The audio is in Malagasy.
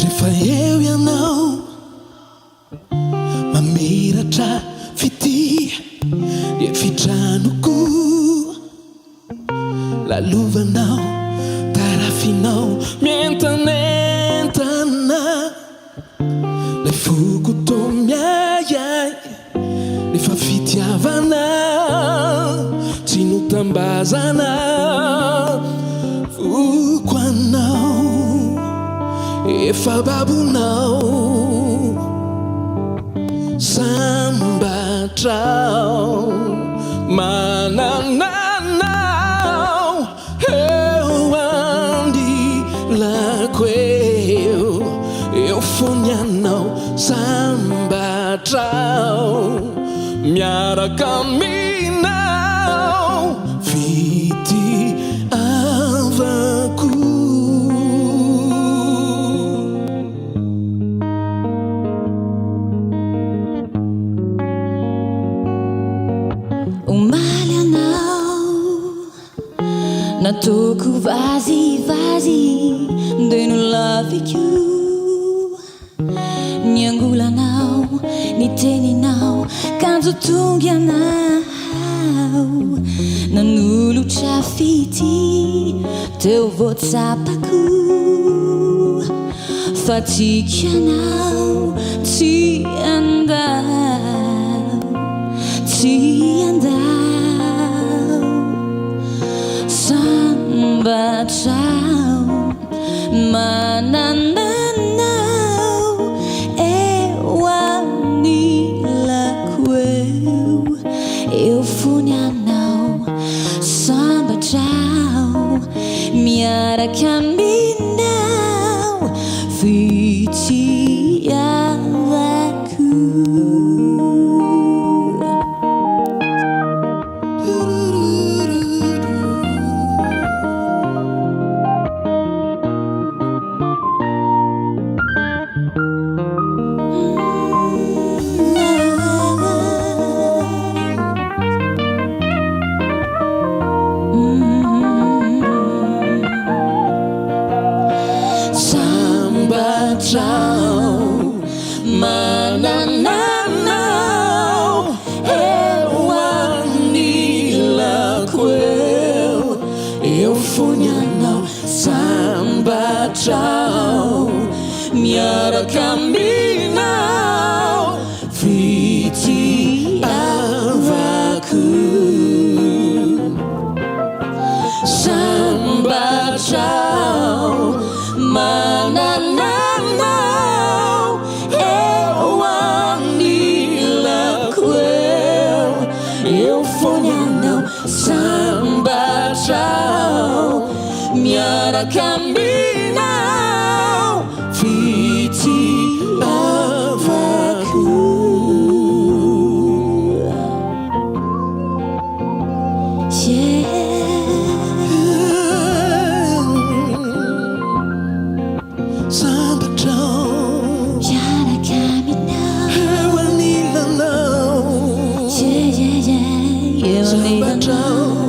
Rehefa eo ianao mamiratra fitia efitranoko lalovanao tarafinao mientanentana le foko toa miayay nefa fitiavana tsy notambazana foko anao efa babonao sambatrao manananao eu andilako eu fony anao sambatrao miaraka aminao fitiavako. Natoko vazy de no laviko niangolanao niteninao kanjo tonga anao nanolotra fity teo voatsapako fa tikanao tsy andao sambatrao manananao eu anilako eu fony anao sambatrao miaraka aminao fitiavako. Manananao eu anilako eu fony anao sambatrao miaraka aminao fitiavako sambatrao manananao eu anilako eu fony anao sambatrao miaraka aminao fitiavako. Sambatrao